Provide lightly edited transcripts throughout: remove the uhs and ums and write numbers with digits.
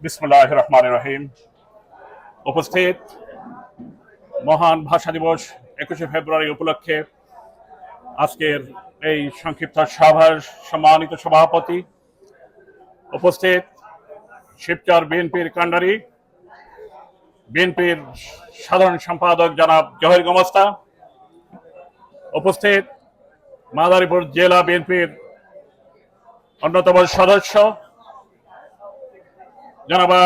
বিসমিল্লাহির রহমানির রহিম। উপস্থিত মহান ভাষা দিবস 21শে ফেব্রুয়ারি উপলক্ষে আজকের এই সংক্ষিপ্ত সভার সম্মানিত সভাপতি, উপস্থিত শিবচর বিএনপির কান্ডারি, বিএনপির সাধারণ সম্পাদক জনাব জহির গোমস্তা, উপস্থিত মাদারীপুর জেলা বিএনপির অন্যতম সদস্য জনাবা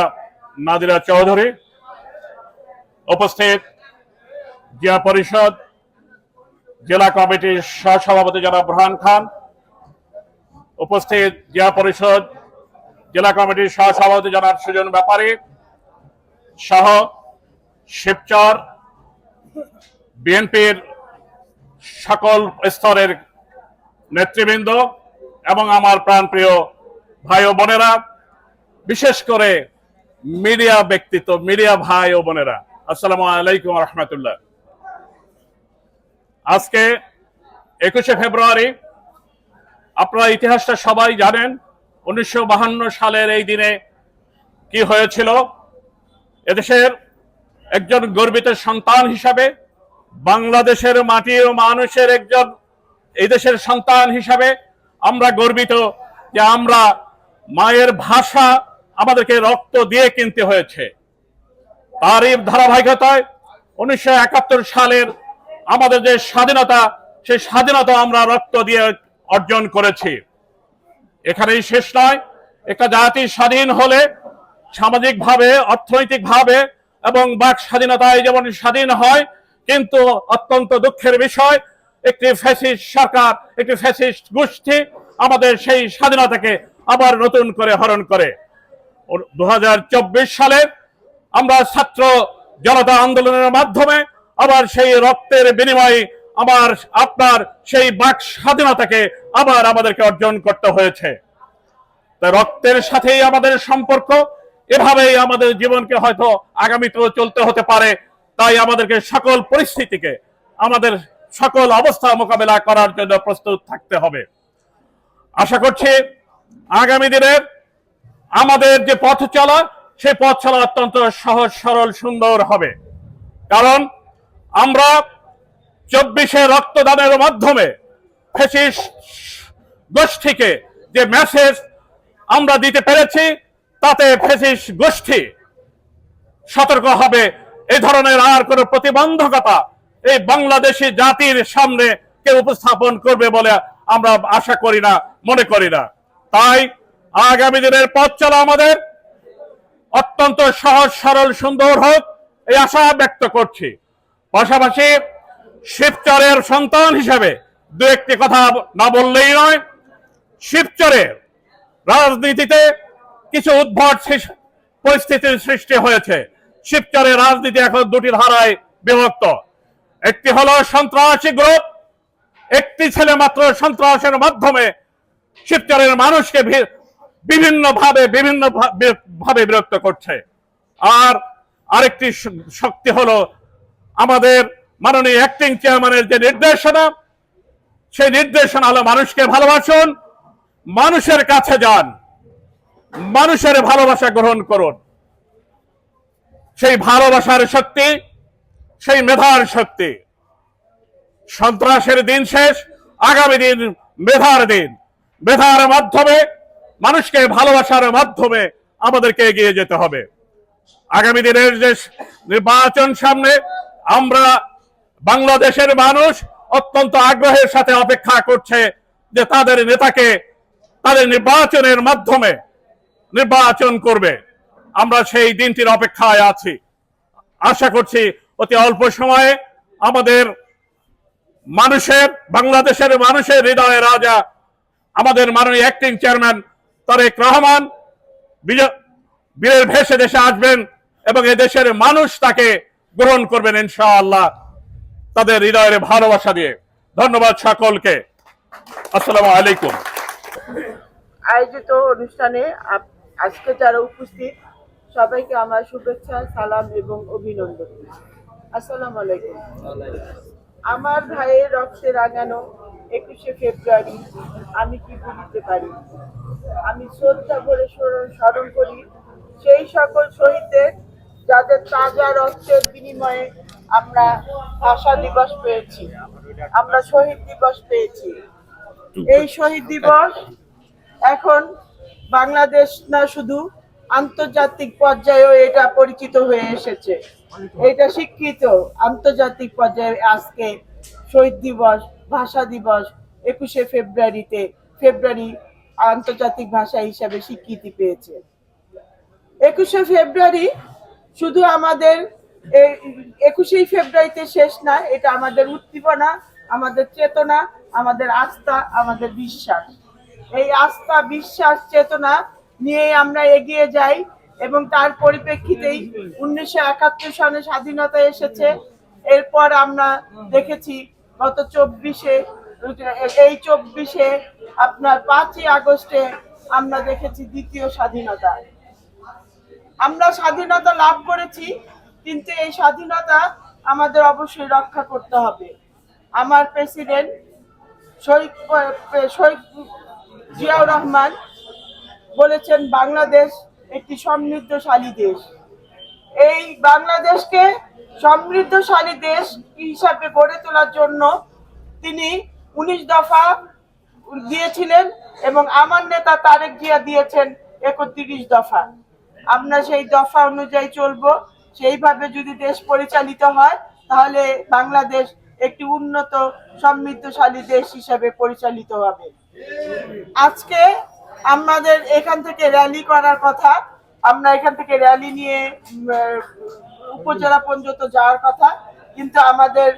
নাদিরা চৌধুরী, উপস্থিত জিয়া পরিষদ জেলা কমিটির সহসভাপতি জনাব বুরহান খান, উপস্থিত জিয়া পরিষদ জেলা কমিটির সহসভাপতি জনাব সুজন ব্যাপারী সহ শিবচর বিএনপির সকল স্তরের নেতৃবৃন্দ এবং আমার প্রাণপ্রিয় ভাই ও বোনেরা, বিশেষ করে মিডিয়া ব্যক্তিত্ব, মিডিয়া ভাই ও বোনেরা, আসসালামু আলাইকুম রহমতুল্লাহ। আজকে 21শে ফেব্রুয়ারি, আপনারা ইতিহাসটা সবাই জানেন। 1952 সালের এই দিনে কি হয়েছিল। এদেশের একজন গর্বিত সন্তান হিসাবে, বাংলাদেশের মাটি ও মানুষের একজন এই দেশের সন্তান হিসাবে আমরা গর্বিত যে আমরা মায়ের ভাষা আমাদেরকে রক্ত দিয়ে কিনতে হয়েছে। তারই ধারাবাহিকতায় 1971 সালের আমাদের যে স্বাধীনতা, সেই স্বাধীনতা আমরা রক্ত দিয়ে অর্জন করেছি। এখানেই শেষ নয়। একটা জাতি স্বাধীন হলে সামাজিকভাবে, অর্থনৈতিকভাবে এবং বাক স্বাধীনতায় যেমন স্বাধীন হয়, কিন্তু অত্যন্ত দুঃখের বিষয় একটি ফ্যাসিস্ট সরকার, একটি ফ্যাসিস্ট গোষ্ঠী আমাদের সেই স্বাধীনতাকে আবার নতুন করে হরণ করে। 2024 সালে আমরা ছাত্র জনতা আন্দোলনের মাধ্যমে আবার সেই রক্তের বিনিময়ে আপনার সেই বাক স্বাধীনতাকে আবার আমাদেরকে অর্জন করতে হয়েছে। তাই রক্তের সাথেই আমাদের সম্পর্ক, এভাবেই আমাদের জীবনকে হয়তো আগামীতেও চলতে হতে পারে। তাই আমাদেরকে সকল পরিস্থিতিকে, আমাদের সকল অবস্থা মোকাবেলা করার জন্য প্রস্তুত থাকতে হবে। আশা করছি আগামী দিনের আমাদের যে পথ চলা, সেই পথ চলা অত্যন্ত সহজ, সরল, সুন্দর হবে। কারণ আমরা 24শে রক্তদানের মাধ্যমে ফ্যাসিস্ট গোষ্ঠীকে যে মেসেজ আমরা দিতে পেরেছি, তাতে ফ্যাসিস্ট গোষ্ঠী সতর্ক হবে। এই ধরনের আর কোনো প্রতিবন্ধকতা এই বাংলাদেশি জাতির সামনে কেউ উপস্থাপন করবে বলে আমরা আশা করি না, মনে করি না। তাই আগামী দিনের পথ চলা আমাদের অত্যন্ত সহজ, সরল, সুন্দর হোক, এই আশা ব্যক্ত করছি। পাশাপাশি শিবচরের সন্তান হিসেবে দু একটি কথা না বললেই নয়। শিবচরের রাজনীতিতে কিছু উদ্ভট পরিস্থিতির সৃষ্টি হয়েছে। শিবচরের রাজনীতি এখন দুটি ধারায় বিভক্ত। একটি হলো সন্ত্রাসী গ্রুপ, একটি ছেলে মাত্র সন্ত্রাসের মাধ্যমে শিবচরের মানুষকে বিভিন্ন ভাবে বিরক্ত করছে। আর আরেকটি শক্তি হলো আমাদের মাননীয় অ্যাক্টিং চেয়ারম্যানের যে নির্দেশনা, সেই নির্দেশনা হলো মানুষকে ভালোবাসুন, মানুষের কাছে যান, মানুষের ভালোবাসা গ্রহণ করুন। সেই ভালোবাসার শক্তি, সেই মেধার শক্তি। সন্ত্রাসের দিন শেষ, আগামী দিন মেধার দিন। মেধার মাধ্যমে, মানুষকে ভালোবাসার মাধ্যমে আমাদেরকে এগিয়ে যেতে হবে। আগামী দিনের যে নির্বাচন সামনে, আমরা বাংলাদেশের মানুষ অত্যন্ত আগ্রহের সাথে অপেক্ষা করছে যে তাদের নেতাকে তাদের নির্বাচনের মাধ্যমে নির্বাচন করবে। আমরা সেই দিনটির অপেক্ষায় আছি। আশা করছি অতি অল্প সময়ে আমাদের বাংলাদেশের মানুষের হৃদয়ে রাজা আমাদের মাননীয় অ্যাক্টিং চেয়ারম্যান তারেক রহমান বীরের ভেসে দেশে আসবেন এবং এদেশের মানুষ তাকে গ্রহণ করবেন ইনশাআল্লাহ, তাদের হৃদয়ের ভালোবাসা দিয়ে। ধন্যবাদ সকলকে। আসসালামু আলাইকুম। আয়োজিত অনুষ্ঠানে আজকে যারা উপস্থিত সবাইকে আমার শুভেচ্ছা, সালাম এবং অভিনন্দন। আসসালামু আলাইকুম। আমার ভাইয়ের রক্তে রাঙানো 21শে ফেব্রুয়ারি আমি কি ভুলতে পারি। আমি শ্রদ্ধা ভরে স্মরণ করি সেই সকল শহীদদের, যাদের তাজা রক্তের বিনিময়ে আমরা ভাষা দিবস পেয়েছি, আমরা শহীদ দিবস পেয়েছি। এই শহীদ দিবস এখন বাংলাদেশ না, শুধু আন্তর্জাতিক পর্যায়েও এটা পরিচিত হয়ে এসেছে, এটা স্বীকৃত আন্তর্জাতিক পর্যায়ে। আজকে শহীদ দিবস, ভাষা দিবস 21শে ফেব্রুয়ারি আন্তর্জাতিক ভাষা হিসাবে স্বীকৃতি পেয়েছে। 21শে ফেব্রুয়ারি শুধু আমাদের 21শে ফেব্রুয়ারিতে শেষ না, এটা আমাদের উদ্দীপনা, আমাদের চেতনা, আমাদের আস্থা, আমাদের বিশ্বাস। এই আস্থা, বিশ্বাস, চেতনা নিয়ে আমরা এগিয়ে যাই এবং তার পরিপ্রেক্ষিতেই 1971 সালে স্বাধীনতা এসেছে। এরপর আমরা দেখেছি গত 24শে আপনার 5ই আগস্টে আমরা দেখেছি দ্বিতীয় স্বাধীনতা। আমরা স্বাধীনতা লাভ করেছি, কিন্তু এই স্বাধীনতা আমাদের অবশ্যই রক্ষা করতে হবে। আমার প্রেসিডেন্ট শহীদ জিয়াউর রহমান বলেছেন বাংলাদেশ একটি সমৃদ্ধশালী দেশ। এই বাংলাদেশকে সমৃদ্ধশালী দেশ হিসাবে গড়ে তোলার জন্য তিনি 19 দফা দিয়েছিলেন এবং আমার নেতা তারেক জিয়া দিয়েছেন 31 দফা। আমরা সেই দফা অনুযায়ী চলবো। সেইভাবে যদি দেশ পরিচালিত হয় তাহলে বাংলাদেশ একটি উন্নত সমৃদ্ধশালী দেশ হিসেবে পরিচালিত হবে। আজকে আমাদের এখান থেকে র্যালি করার কথা, আমরা এখান থেকে র্যালি নিয়ে উপজেলা পর্যন্ত যাওয়ার কথা, কিন্তু আমাদের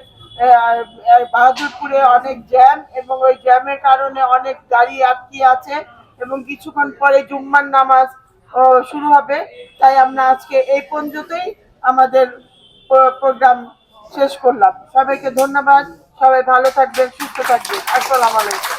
বাহাদুরপুরে অনেক জ্যাম এবং ওই জ্যামের কারণে অনেক গাড়ি আটকে আছে এবং কিছুক্ষণ পরে জুম্মার নামাজ শুরু হবে। তাই আমরা আজকে এই পর্যন্তই আমাদের প্রোগ্রাম শেষ করলাম। সবাইকে ধন্যবাদ, সবাই ভালো থাকবেন, সুস্থ থাকবেন। আসসালামু আলাইকুম।